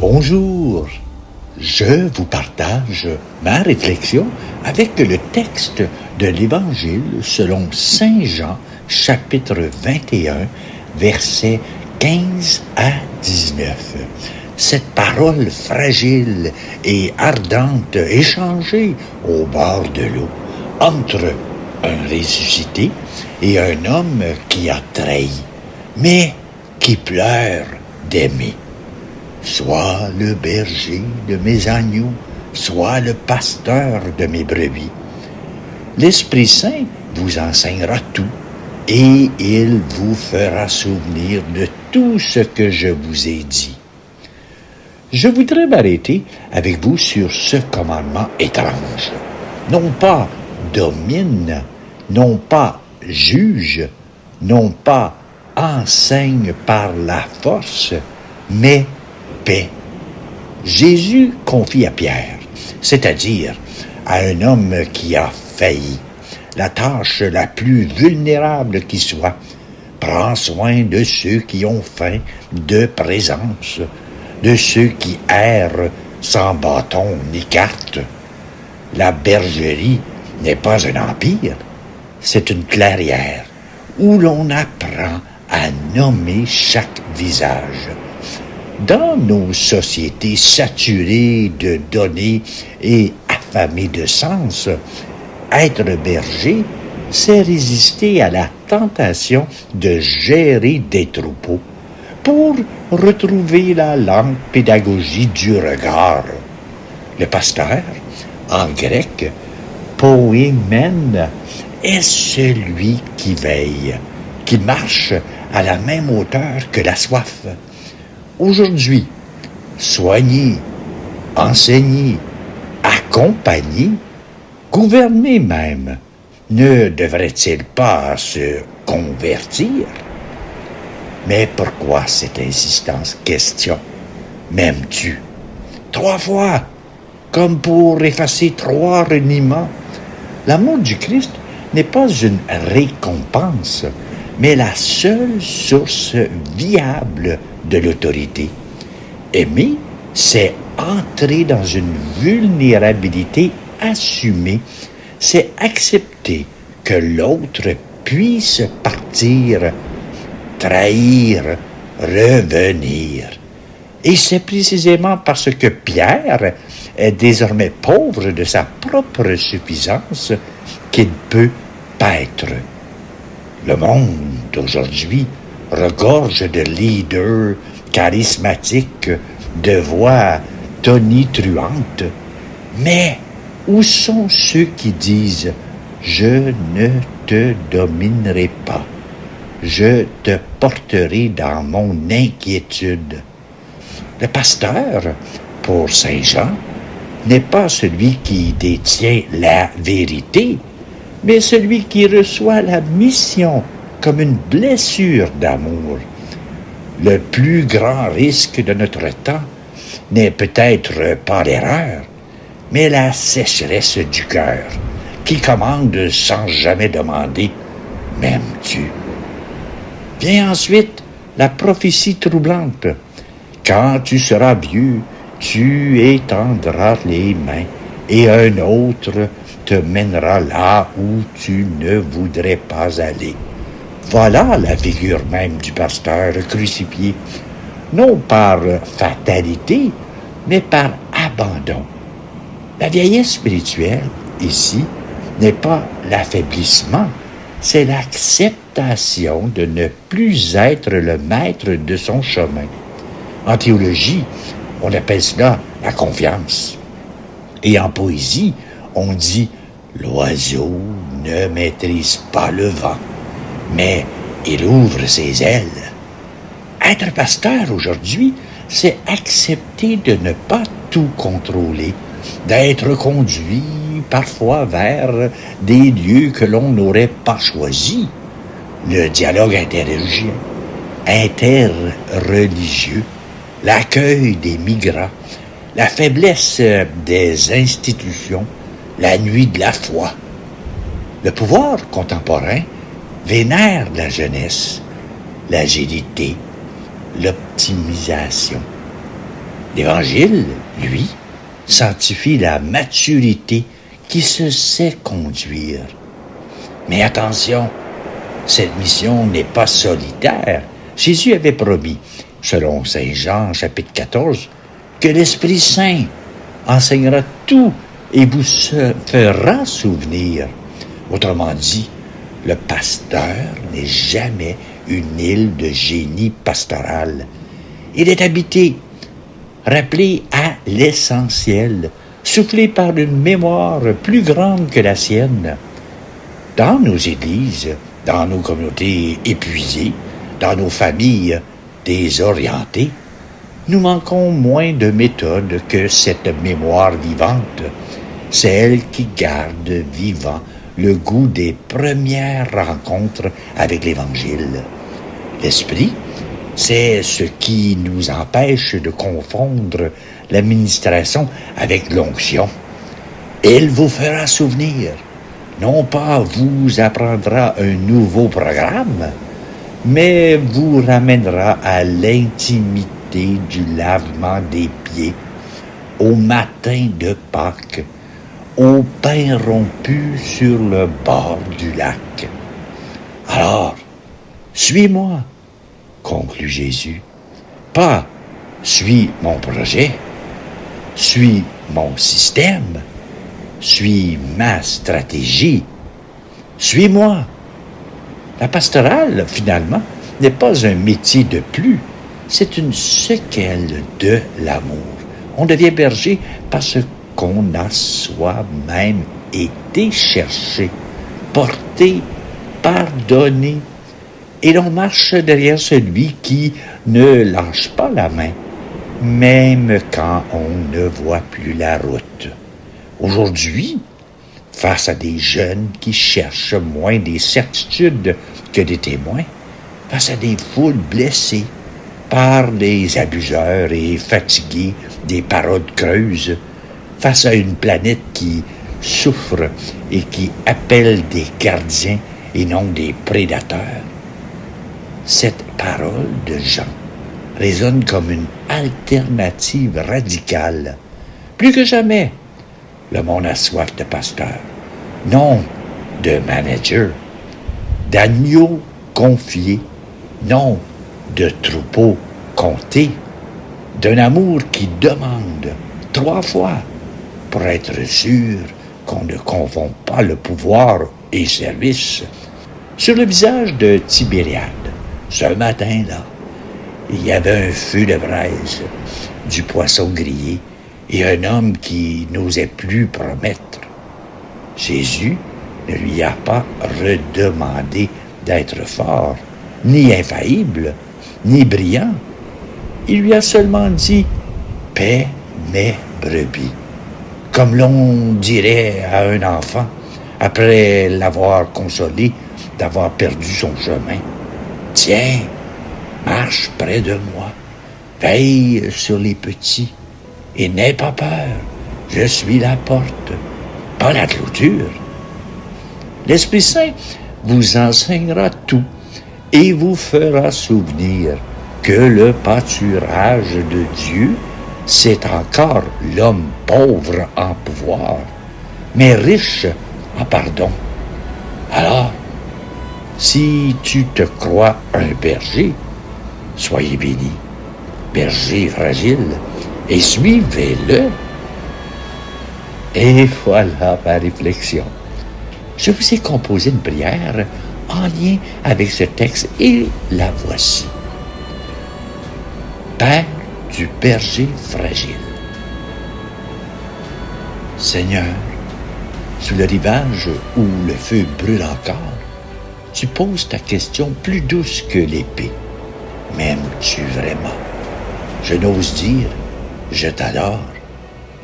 Bonjour, je vous partage ma réflexion avec le texte de l'Évangile selon Saint Jean, chapitre 21, versets 15 à 19. Cette parole fragile et ardente échangée au bord de l'eau entre un ressuscité et un homme qui a trahi, mais qui pleure d'aimer. Sois le berger de mes agneaux, sois le pasteur de mes brebis. L'Esprit Saint vous enseignera tout et il vous fera souvenir de tout ce que je vous ai dit. Je voudrais m'arrêter avec vous sur ce commandement étrange. Non pas domine, non pas juge, non pas enseigne par la force, mais paix. Jésus confie à Pierre, c'est-à-dire à un homme qui a failli, la tâche la plus vulnérable qui soit. Prends soin de ceux qui ont faim de présence, de ceux qui errent sans bâton ni carte. La bergerie n'est pas un empire, c'est une clairière où l'on apprend à nommer chaque visage. Dans nos sociétés saturées de données et affamées de sens, être berger, c'est résister à la tentation de gérer des troupeaux pour retrouver la lente pédagogie du regard. Le pasteur, en grec, poimen, est celui qui veille, qui marche à la même hauteur que la soif. Aujourd'hui, soigner, enseigner, accompagner, gouverner même, ne devrait-il pas se convertir? Mais pourquoi cette insistance? Question. M'aimes-tu? 3 fois, comme pour effacer 3 reniements. L'amour du Christ n'est pas une récompense, mais la seule source viable de l'autorité. Aimer, c'est entrer dans une vulnérabilité assumée, c'est accepter que l'autre puisse partir, trahir, revenir. Et c'est précisément parce que Pierre est désormais pauvre de sa propre suffisance qu'il peut paître. Le monde d'aujourd'hui regorge de leaders charismatiques, de voix tonitruantes. Mais où sont ceux qui disent « Je ne te dominerai pas, je te porterai dans mon inquiétude ». Le pasteur, pour Saint Jean, n'est pas celui qui détient la vérité, mais celui qui reçoit la mission comme une blessure d'amour. Le plus grand risque de notre temps n'est peut-être pas l'erreur, mais la sécheresse du cœur, qui commande sans jamais demander « M'aimes-tu » ? Vient ensuite la prophétie troublante. « Quand tu seras vieux, tu étendras les mains, et un autre te mènera là où tu ne voudrais pas aller. » Voilà la figure même du pasteur crucifié, non par fatalité, mais par abandon. La vieillesse spirituelle, ici, n'est pas l'affaiblissement, c'est l'acceptation de ne plus être le maître de son chemin. En théologie, on appelle cela la confiance. Et en poésie, on dit « l'oiseau ne maîtrise pas le vent, mais il ouvre ses ailes ». Être pasteur aujourd'hui, c'est accepter de ne pas tout contrôler, d'être conduit parfois vers des lieux que l'on n'aurait pas choisis. Le dialogue interreligieux, l'accueil des migrants, la faiblesse des institutions, la nuit de la foi. Le pouvoir contemporain vénère la jeunesse, l'agilité, l'optimisation. L'Évangile, lui, sanctifie la maturité qui se sait conduire. Mais attention, cette mission n'est pas solitaire. Jésus avait promis, selon Saint Jean, chapitre 14, que l'Esprit Saint enseignera tout et vous se fera souvenir. Autrement dit, le pasteur n'est jamais une île de génie pastoral. Il est habité, rappelé à l'essentiel, soufflé par une mémoire plus grande que la sienne. Dans nos églises, dans nos communautés épuisées, dans nos familles désorientées, nous manquons moins de méthode que cette mémoire vivante, celle qui garde vivant le goût des premières rencontres avec l'Évangile. L'Esprit, c'est ce qui nous empêche de confondre l'administration avec l'onction. Il vous fera souvenir, non pas vous apprendra un nouveau programme, mais vous ramènera à l'intimité du lavement des pieds, au matin de Pâques, au pain rompu sur le bord du lac. Alors, suis-moi, conclut Jésus. Pas suis mon projet, suis mon système, suis ma stratégie. Suis-moi. La pastorale, finalement, n'est pas un métier de plus, c'est une séquelle de l'amour. On devient berger parce qu'on a soi-même été cherché, porté, pardonné, et l'on marche derrière celui qui ne lâche pas la main, même quand on ne voit plus la route. Aujourd'hui, face à des jeunes qui cherchent moins des certitudes que des témoins, face à des foules blessées par des abuseurs et fatiguées des paroles creuses, face à une planète qui souffre et qui appelle des gardiens et non des prédateurs, cette parole de Jean résonne comme une alternative radicale. Plus que jamais, le monde a soif de pasteurs, non de managers, d'agneaux confiés, non de troupeaux comptés, d'un amour qui demande 3 fois pour être sûr qu'on ne confond pas le pouvoir et service. Sur le visage de Tibériade, ce matin-là, il y avait un feu de braise, du poisson grillé et un homme qui n'osait plus promettre. Jésus ne lui a pas redemandé d'être fort, ni infaillible, ni brillant. Il lui a seulement dit « paie mes brebis », comme l'on dirait à un enfant après l'avoir consolé d'avoir perdu son chemin. « Tiens, marche près de moi, veille sur les petits, et n'aie pas peur, je suis la porte, pas la clôture. » L'Esprit Saint vous enseignera tout et vous fera souvenir que le pâturage de Dieu, c'est encore l'homme pauvre en pouvoir, mais riche en pardon. Alors, si tu te crois un berger, soyez béni, berger fragile, et suivez-le. Et voilà ma réflexion. Je vous ai composé une prière en lien avec ce texte et la voici. Père du berger fragile. Seigneur, sous le rivage où le feu brûle encore, tu poses ta question plus douce que l'épée. M'aimes-tu vraiment? Je n'ose dire, je t'adore,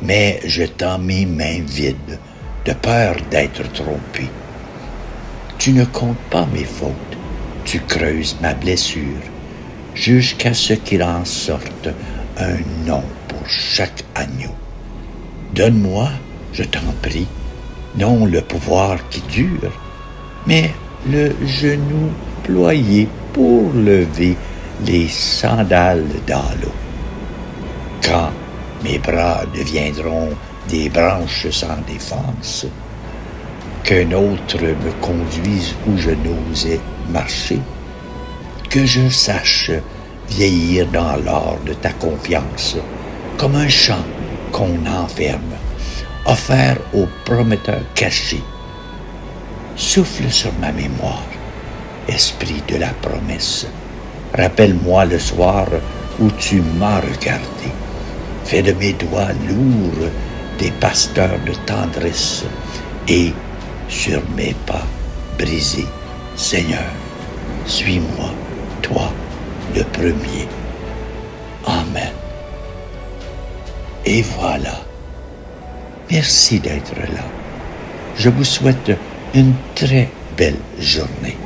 mais je tends mes mains vides, de peur d'être trompé. Tu ne comptes pas mes fautes, tu creuses ma blessure, jusqu'à ce qu'il en sorte un nom pour chaque agneau. Donne-moi, je t'en prie, non le pouvoir qui dure, mais le genou ployé pour lever les sandales dans l'eau. Quand Mes bras deviendront des branches sans défense. Qu'un autre me conduise où je n'osais marcher. Que je sache vieillir dans l'or de ta confiance, comme un champ qu'on enferme, offert aux prometteurs cachés. Souffle sur ma mémoire, esprit de la promesse. Rappelle-moi le soir où tu m'as regardé. Fais de mes doigts lourds des pasteurs de tendresse et sur mes pas brisés, Seigneur, suis-moi, toi, le premier. Amen. Et voilà. Merci d'être là. Je vous souhaite une très belle journée.